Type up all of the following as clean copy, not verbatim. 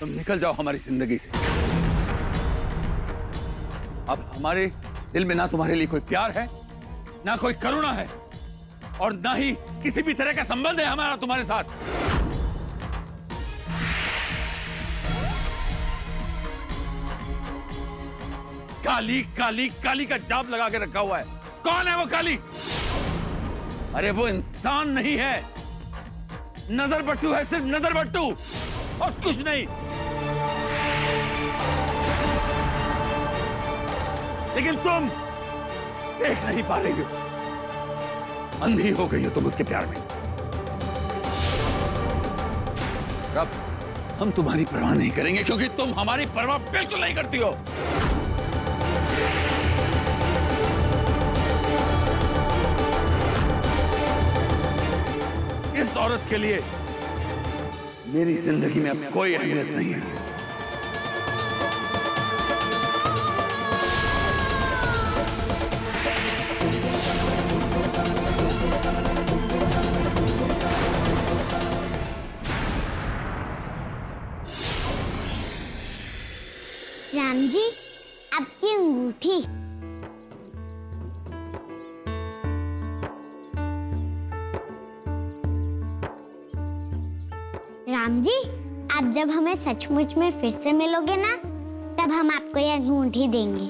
तुम निकल जाओ हमारी जिंदगी से। अब हमारे दिल में ना तुम्हारे लिए कोई प्यार है, ना कोई करुणा है, और ना ही किसी भी तरह का संबंध है हमारा तुम्हारे साथ। काली काली काली का जाप लगा के रखा हुआ है। कौन है वो काली? अरे वो इंसान नहीं है, नजर बट्टू है, सिर्फ नजर बट्टू, और कुछ नहीं। लेकिन तुम देख नहीं पा रही हो, अंधी हो गई हो तुम उसके प्यार में। अब हम तुम्हारी परवाह नहीं करेंगे, क्योंकि तुम हमारी परवाह बिल्कुल नहीं करती हो। इस औरत के लिए मेरी जिंदगी में अब कोई अहमियत नहीं है। राम जी, आपकी अंगूठी। राम जी, आप जब हमें सचमुच में फिर से मिलोगे ना, तब हम आपको यह अंगूठी देंगे।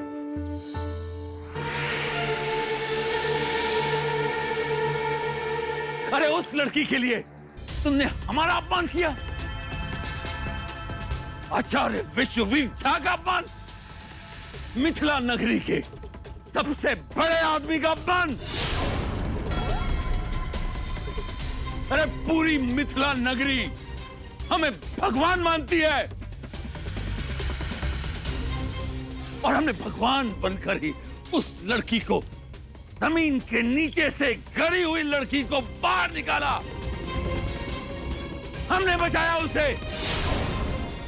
अरे उस लड़की के लिए तुमने हमारा अपमान किया, आचार्य विश्ववीर झा का अपमान, मिथिला नगरी के सबसे बड़े आदमी का अपमान। अरे पूरी मिथिला नगरी हमें भगवान मानती है, और हमने भगवान बनकर ही उस लड़की को, जमीन के नीचे से गड़ी हुई लड़की को बाहर निकाला। हमने बचाया उसे,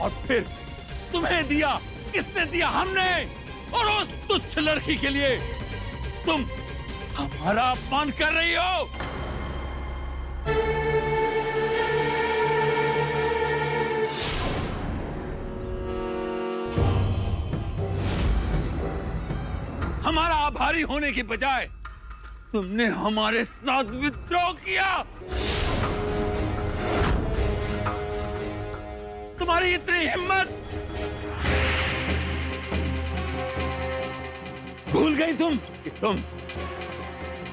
और फिर तुम्हें दिया। किसने दिया? हमने। और उस तुच्छ लड़की के लिए तुम हमारा अपमान कर रही हो। हमारा आभारी होने के बजाय तुमने हमारे साथ विद्रोह किया। तुम्हारी इतनी हिम्मत! भूल गई तुम कि तुम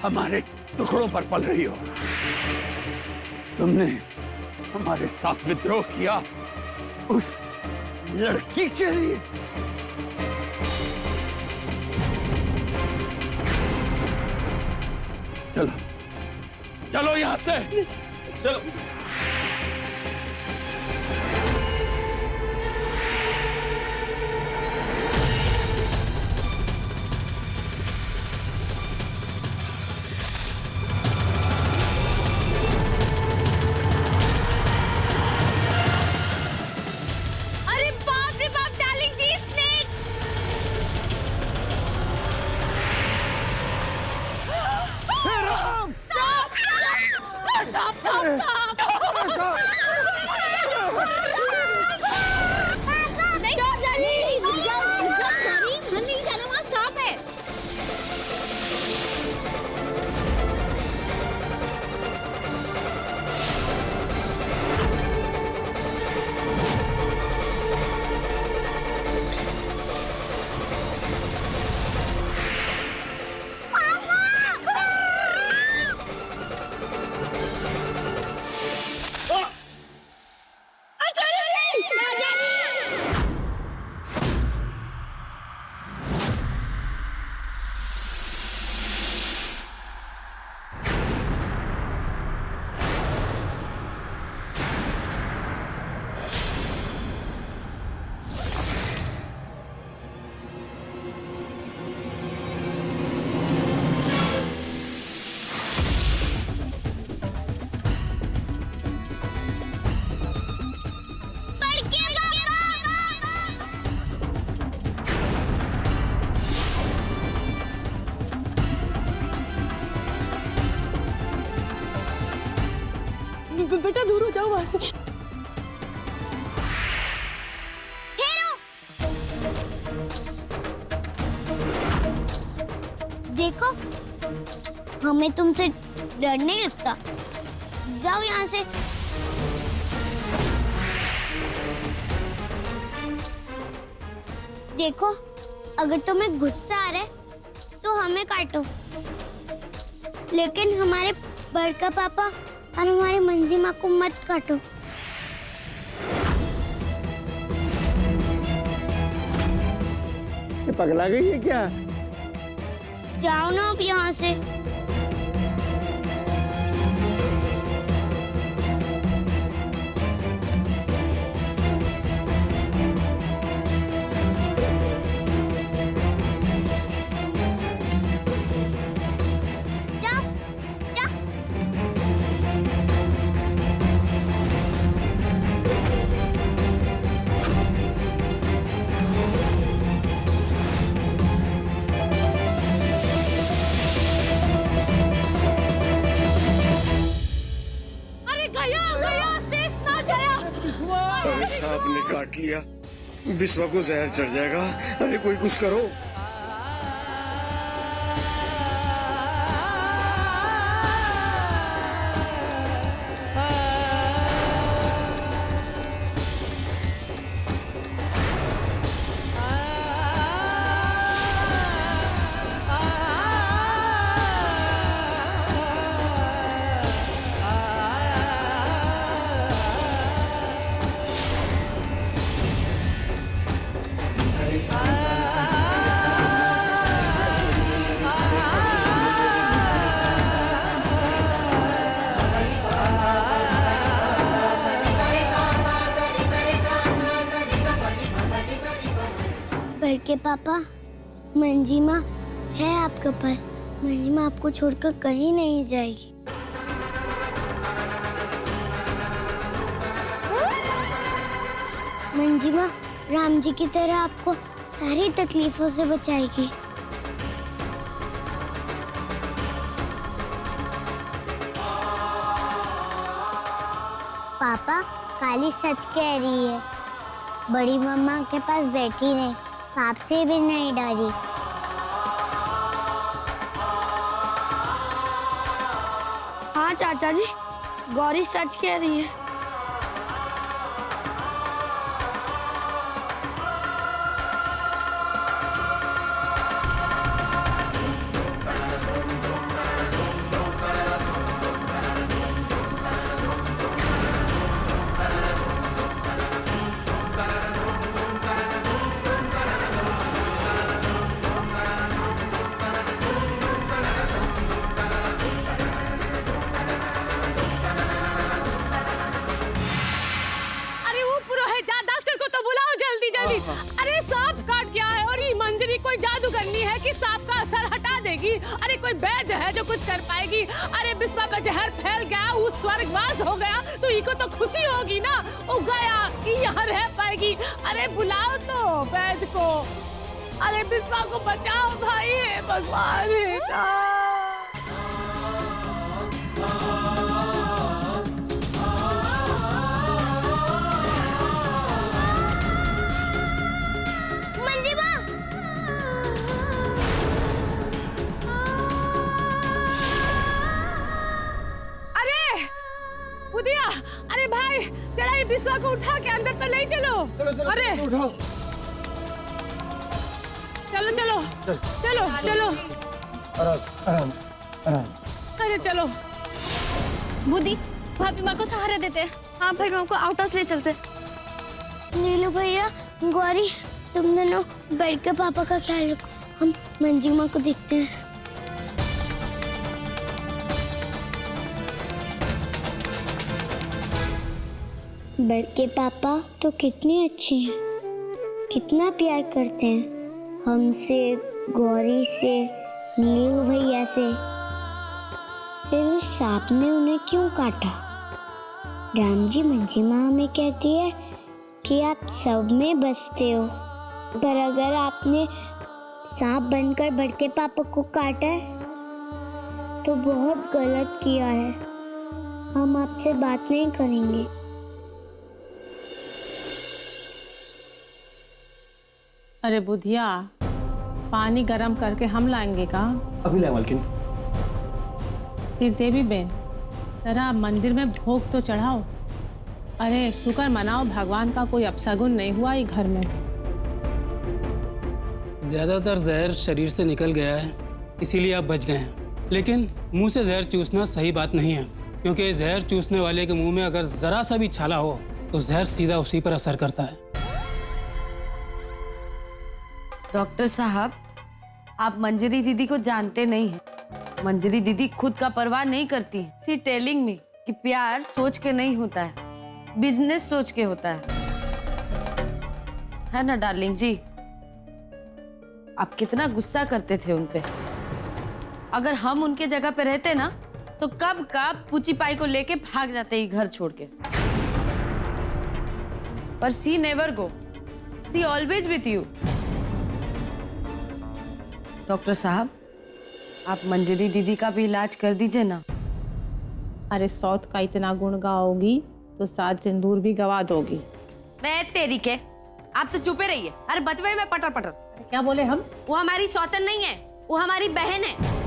हमारे टुकड़ों पर पल रही हो। तुमने हमारे साथ विद्रोह किया उस लड़की के लिए। चलो चलो यहां से, चलो। अरे बाप रे बाप, डार्लिंग दी स्नेक। राम! सांप सांप सांप। नहीं जाओ जल्दी, जाओ जाओ, नहीं जाना, वहाँ सांप है। बेटा दूर हो जाओ वहां से। देखो, हमें तुमसे डर नहीं लगता। जाओ यहाँ से। देखो, अगर तुम्हें गुस्सा आ रहा है तो हमें काटो, लेकिन हमारे बड़का पापा और हमारी मंजी माँ को मत काटो। ये पगला गई है क्या? जाओ ना अब यहाँ से। जाओ, जाओ। अरे गया गया, शेष ना गया। अरे सांप ने काट लिया, बिस्वा को जहर चढ़ जाएगा। अरे कोई कुछ करो। बड़के पापा, मंजी माँ है आपके पास। मंजी माँ आपको छोड़कर कहीं नहीं जाएगी। मंजी माँ राम जी की तरह आपको सारी तकलीफों से बचाएगी। पापा, काली सच कह रही है। बड़ी मम्मा के पास बैठी नहीं, सांप से भी नहीं डरी। हाँ चाचा जी, गौरी सच कह रही है। अरे वो पुरोहित, जा डॉक्टर को तो बुलाओ जल्दी जल्दी। अरे सांप काट गया है और ये मंजरी कोई जादू करनी है कि सांप का असर हटा देगी। अरे कोई वैद्य है जो कुछ कर पाएगी। अरे बिस्वा में जहर फैल गया, वो स्वर्गवास हो गया तो इको तो खुशी होगी ना। वो गया, ये यहाँ रह पाएगी। अरे बुलाओ तो वैद्य को। अरे बिस्वा को बचाओ भाई, हे भगवान हे राम। मंजी माँ, अरे बुधिया, अरे भाई जरा ये बिस्वा को उठा के अंदर तो ले चलो। अरे चलो चलो चलो चलो, आराम आराम। अरे चलो। बुद्धि, भाभी माँ को सहारा देते हैं। हाँ भाई, माँ को आउट हाउस ले चलते। नीलू भैया, गौरी, तुम दोनों बड़के पापा का ख्याल रखो। हम मंजी माँ को देखते हैं। बड़के पापा तो कितने अच्छे हैं, कितना प्यार करते हैं हमसे, गौरी से, नीलू भैया से। फिर उस सांप ने उन्हें क्यों काटा? राम जी, मंजी माँ हमें कहती है कि आप सब में बसते हो, पर अगर आपने सांप बनकर बड़के पापा को काटा है तो बहुत गलत किया है। हम आपसे बात नहीं करेंगे। अरे बुधिया, पानी गरम करके हम लाएंगे का? अभी लाए मालकिन। फिर देवी बेन, जरा मंदिर में भोग तो चढ़ाओ। अरे शुक्र मनाओ, भगवान का कोई अपशगुन नहीं हुआ ये घर में। ज़्यादातर जहर शरीर से निकल गया है, इसीलिए आप बच गए हैं। लेकिन मुंह से जहर चूसना सही बात नहीं है, क्योंकि जहर चूसने वाले के मुंह में अगर ज़रा सा भी छाला हो तो जहर सीधा उसी पर असर करता है। डॉक्टर साहब, आप मंजरी दीदी को जानते नहीं हैं। मंजरी दीदी खुद का परवाह नहीं करती है। सी टेलिंग मी कि प्यार सोच के नहीं होता है, बिजनेस सोच के होता है ना डार्लिंग जी? आप कितना गुस्सा करते थे उन पे। अगर हम उनके जगह पे रहते ना तो कब का पूची पाई को लेके भाग जाते ही घर छोड़ के। पर she never go, she always with you. Doctor साहब, आप मंजरी दीदी का भी इलाज कर दीजिए ना। अरे सौत का इतना गुण गाओगी तो सात सिंदूर भी गवा दोगी। मैं तेरी के, आप तो चुपे रहिए। अरे बचवे में पटर पटर। क्या बोले हम? वो हमारी सौतन नहीं है, वो हमारी बहन है।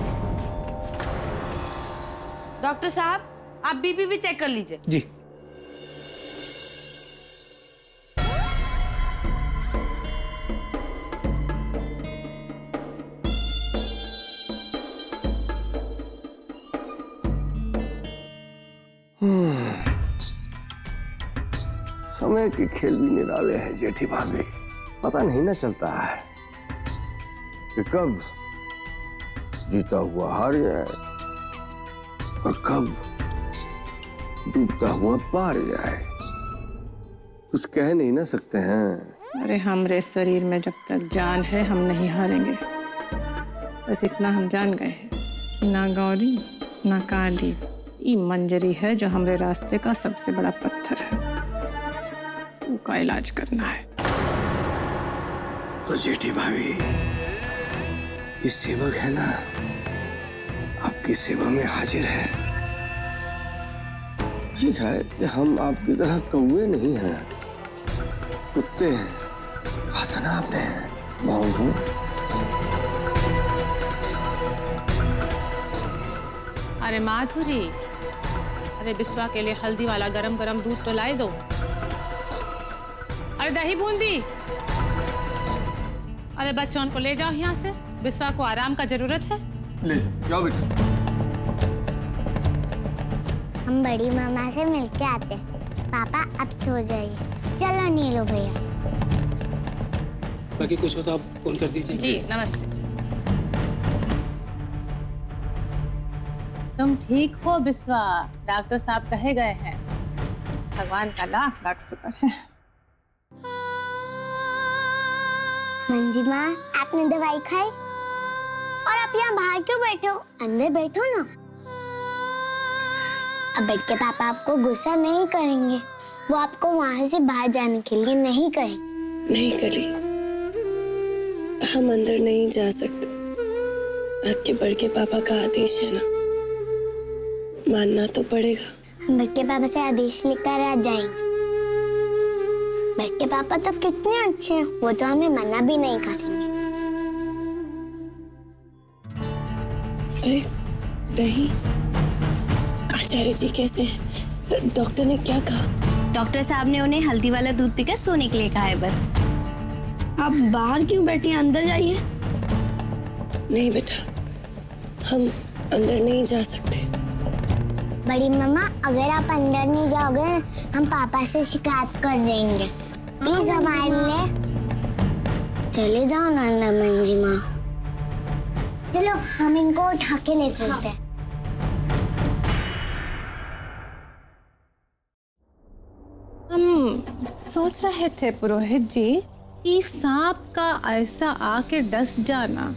डॉक्टर साहब, आप बीपी भी चेक कर लीजिए। जी। समय के खेल भी निराले हैं जेठी भाभी। पता नहीं ना चलता है कि कब जीता हुआ हार जाए और कब डूबता हुआ पार जाए। कुछ कह नहीं ना सकते हैं। अरे हमरे शरीर में जब तक जान है हम नहीं हारेंगे। बस इतना हम जान गए हैं कि ना गौरी ना काली, ये मंजरी है जो हमरे रास्ते का सबसे बड़ा पत्थर है। का इलाज करना है। तो जेठी भाभी, ये सेवक है ना, आपकी सेवा में हाजिर है। ये है कि हम आपकी तरह कौवे नहीं हैं, कुत्ते हैं। कहा था ना आपने, भौं भौं। अरे माधुरी, अरे बिस्वा के लिए हल्दी वाला गरम गरम दूध तो लाई दो। अरे दही बूंदी। अरे बच्चों को ले जाओ यहाँ से, बिस्वा को आराम का जरूरत है। ले जाओ बेटा। हम बड़ी मामा से मिलके आते हैं। पापा अब सो जाइए। चलो नीलू भैया। बाकी कुछ हो तो आप फोन कर दीजिए। जी नमस्ते। तुम ठीक हो बिस्वा? डॉक्टर साहब कहे गए हैं। भगवान का लाख लाख शुक्र है। मंजी माँ, आपने दवाई खाई? और आप यहाँ बाहर क्यों बैठे हो? अंदर बैठो ना। अब बैठ के पापा आपको गुस्सा नहीं करेंगे। वो आपको वहाँ से बाहर जाने के लिए नहीं कहेंगे। नहीं कली, हम अंदर नहीं जा सकते। आपके बड़के पापा का आदेश है ना, मानना तो पड़ेगा। हम बड़के पापा से आदेश लेकर आ जाएंगे। बड़के पापा तो कितने अच्छे हैं, वो तो हमें मना भी नहीं करेंगे। अरे दही, आचार्य जी कैसे हैं? डॉक्टर ने क्या कहा? डॉक्टर साहब ने उन्हें हल्दी वाला दूध पीकर सोने के लिए कहा है बस। आप बाहर क्यों बैठी हैं? अंदर जाइए। नहीं बेटा, हम अंदर नहीं जा सकते। बड़ी मम्मा, अगर आप अंदर नहीं जाओगे हम पापा से शिकायत कर देंगे। प्लीज हमारे लिए चले जाओ ना मंजी माँ। चलो हम इनको उठा के ले चलते हैं। हम सोच रहे थे पुरोहित जी कि सांप का ऐसा आके डस जाना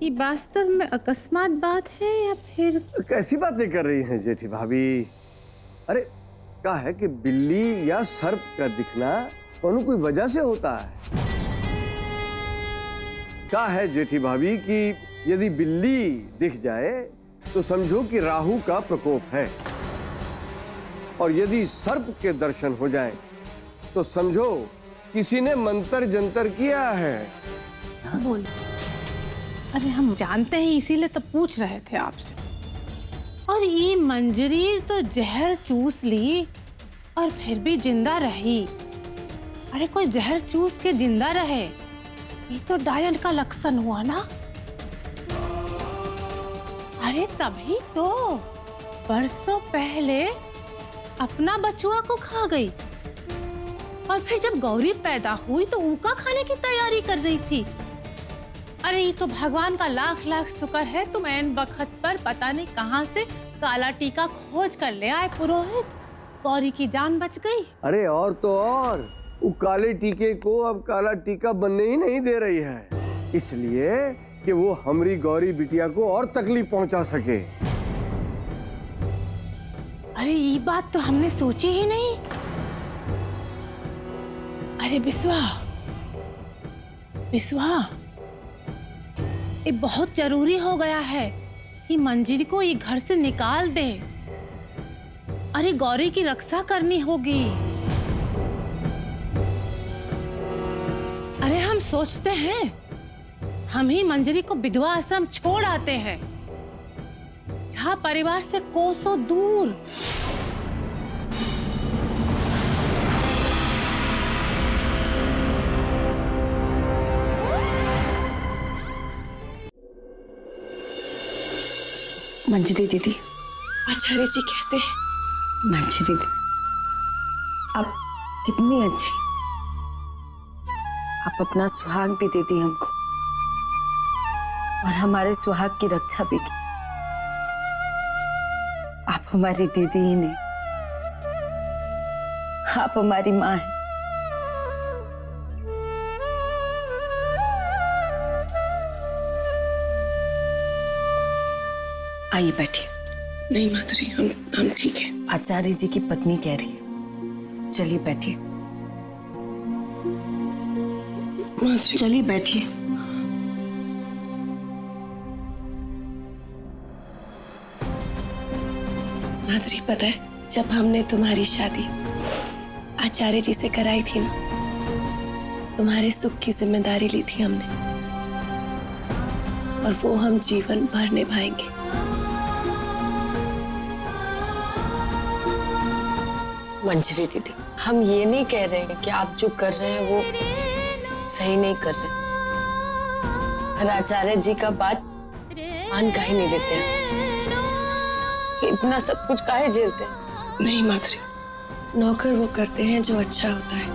ये वास्तव में अकस्मात बात है या फिर कैसी बातें कर रही हैं जेठी भाभी? अरे क्या है कि बिल्ली या सर्प का दिखना दोनों कोई वजह से होता है। क्या है जेठी भाभी कि यदि बिल्ली दिख जाए तो समझो कि राहु का प्रकोप है, और यदि सर्प के दर्शन हो जाए तो समझो किसी ने मंत्र जंतर किया है। बोल। अरे हम जानते हैं, इसीलिए तो पूछ रहे थे आपसे। और ये मंजरी तो जहर चूस ली और फिर भी जिंदा रही। अरे कोई जहर चूस के जिंदा रहे, ये तो डायन का लक्षण हुआ ना। अरे तभी तो बरसों पहले अपना बचुआ को खा गई और फिर जब गौरी पैदा हुई तो ऊका खाने की तैयारी कर रही थी। अरे ये तो भगवान का लाख लाख शुक्र है, तुम ऐन वक्त पर पता नहीं कहां से काला टीका खोज कर ले आए पुरोहित। गौरी की जान बच गई। अरे और तो और, वो काले टीके को अब काला टीका बनने ही नहीं दे रही है, इसलिए कि वो हमारी गौरी बिटिया को और तकलीफ पहुंचा सके। अरे ये बात तो हमने सोची ही नहीं। अरे बिस्वा, ये बहुत जरूरी हो गया है कि मंजरी को ये घर से निकाल दे। अरे गौरी की रक्षा करनी होगी। अरे हम सोचते हैं हम ही मंजरी को विधवा आश्रम छोड़ आते हैं, जहां परिवार से कोसों दूर। मंजरी दीदी, आचार्य जी कैसे? मंजरी दीदी, आप कितनी अच्छी। आप अपना सुहाग भी दे दी हमको और हमारे सुहाग की रक्षा भी की। आप हमारी दीदी ही नहीं, आप हमारी माँ हैं। आइए बैठिए। नहीं माधुरी, हम ठीक है। आचार्य जी की पत्नी कह रही है, चलिए बैठिए। माधुरी चलिए बैठिए। माधुरी, पता है जब हमने तुम्हारी शादी आचार्य जी से कराई थी ना, तुम्हारे सुख की जिम्मेदारी ली थी हमने, और वो हम जीवन भर निभाएंगे। मंजरी दीदी, हम ये नहीं कह रहे हैं कि आप जो कर रहे हैं वो सही नहीं कर रहे, पर आचार्य जी का बात मान काहे नहीं लेते हैं? इतना सब कुछ काहे झेलते हैं? नहीं माधुरी, नौकर वो करते हैं जो अच्छा होता है,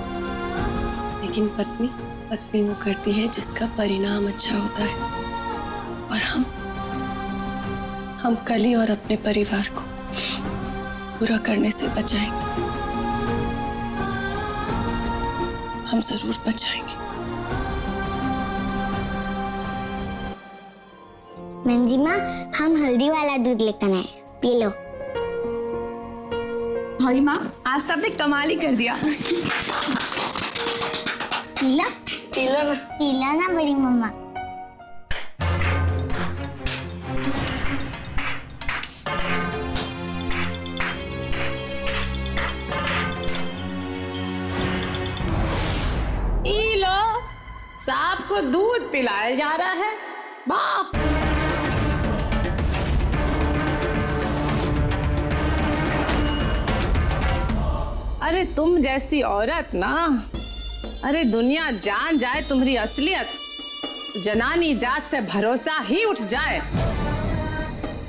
लेकिन पत्नी वो करती है जिसका परिणाम अच्छा होता है। और हम कली और अपने परिवार को बुरा करने से बचाएंगे। हम जरूर बचाएंगे। मंजिमा, हम हल्दी वाला दूध लेकर आए, पी लो। हरी माँ, आज तो आपने कमाल ही कर दिया। पीला ना बड़ी मम्मा। ई लो, सांप को दूध पिलाया जा रहा है। वाह! अरे तुम जैसी औरत ना, अरे दुनिया जान जाए तुम्हारी असलियत, जनानी जात से भरोसा ही उठ जाए।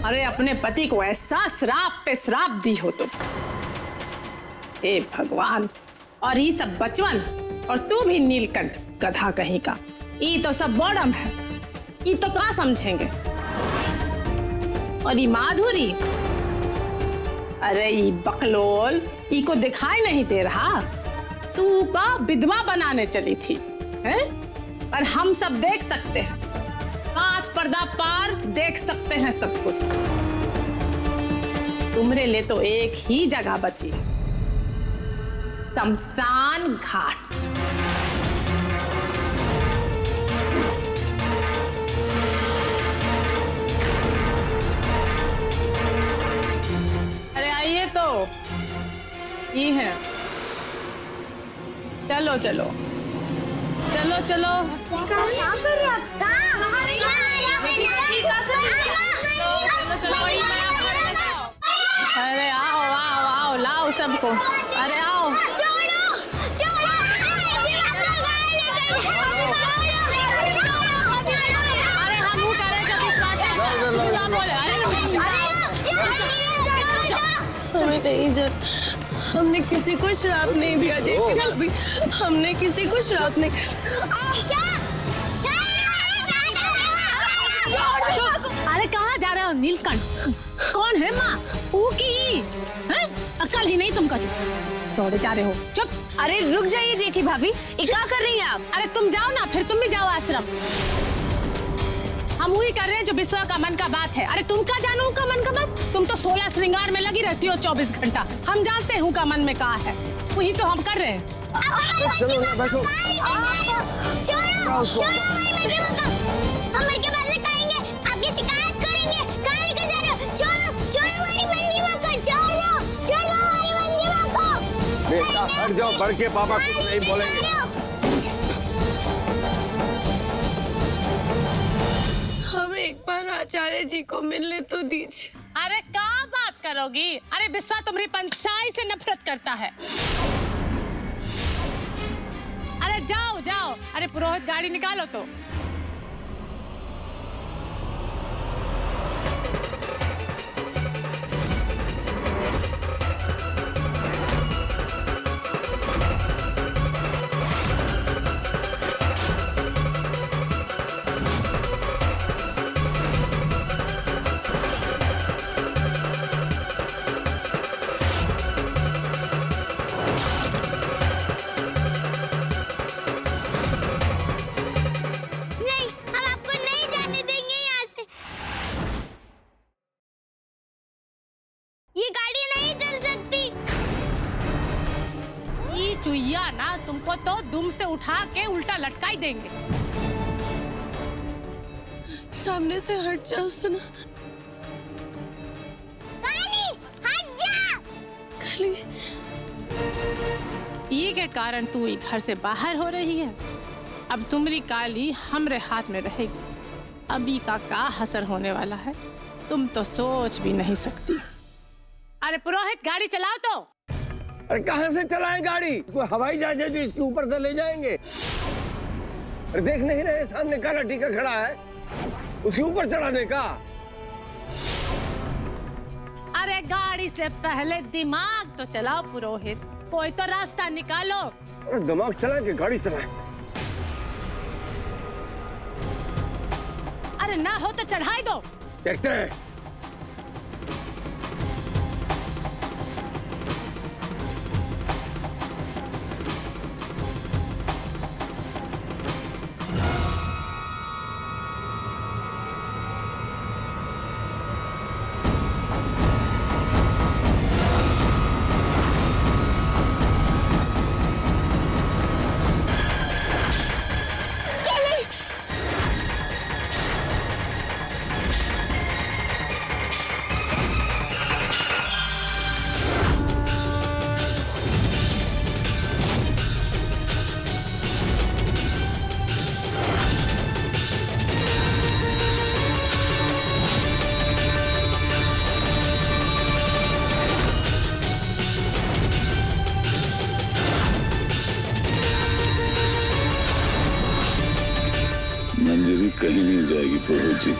अरे अपने पति को ऐसा श्राप पे श्राप दी हो तुम। हे भगवान! और ये सब बचवन, और तू भी नीलकंठ गधा कहीं का, ये तो सब बॉडम है, ये तो क्या समझेंगे। और ये माधुरी, अरे ये बकलोल, ये को दिखाई नहीं दे रहा, तू का विधवा बनाने चली थी, हैं? पर हम सब देख सकते हैं, 5 पर्दा पार देख सकते हैं सब कुछ। तुम्हारे लिए तो एक ही जगह बची है, शमशान घाट। अरे आइए तो, ये है। चलो चलो चलो चलो। क्या कर रहे हैं आप? को। अरे आओ। अरे हम वो करें जब इस बात हमें नहीं जब हमने किसी को श्राप नहीं दिया जेठी भाभी, हमने किसी को श्राप नहीं। अरे कहाँ जा रहे हो नीलकंठ? कौन है माँ? की अक्ल ही नहीं तुमको, दौड़े जा रहे हो। चुप। अरे रुक जाइए जेठी भाभी, ये क्या कर रही हैं आप? अरे तुम जाओ ना, फिर तुम भी जाओ आश्रम। हम वही कर रहे हैं जो विश्व का मन का बात है। अरे तुम क्या जानो का मन का बात? तुम तो 16 श्रृंगार में लगी रहती हो 24 घंटा। हम जानते हैं का मन में कहा है, वही तो हम कर रहे हैं। चलो ना बैठो। बेटा हट जाओ, बढ़ के पापा कुछ नहीं बोलेंगे। हमें एक बार आचार्य जी को मिलने तो दीजिए। अरे क्या बात करोगी? अरे विश्वा तुम्हारी पंचाई से नफरत करता है। अरे जाओ जाओ। अरे पुरोहित गाड़ी निकालो तो। चुईया ना तुमको तो दुम से उठा के उल्टा लटका ही देंगे। सामने से हट जाओ सुना। हट जा। काली, ये के कारण तू घर से बाहर हो रही है। अब तुम्हारी काली हमरे हाथ में रहेगी। अभी का असर होने वाला है तुम तो सोच भी नहीं सकती। अरे पुरोहित गाड़ी चलाओ तो। अरे कहाँ से चलाएं गाड़ी? कोई हवाई जहाज है जो इसके ऊपर से ले जाएंगे? अरे देख नहीं रहे सामने काला टीका खड़ा है, उसके ऊपर चढ़ाने का? अरे गाड़ी से पहले दिमाग तो चलाओ पुरोहित, कोई तो रास्ता निकालो। अरे दिमाग चला के गाड़ी चलाए। अरे ना हो तो चढ़ाई दो। देखते हैं। मंजरी कहीं नहीं जाएगी प्रभु जी।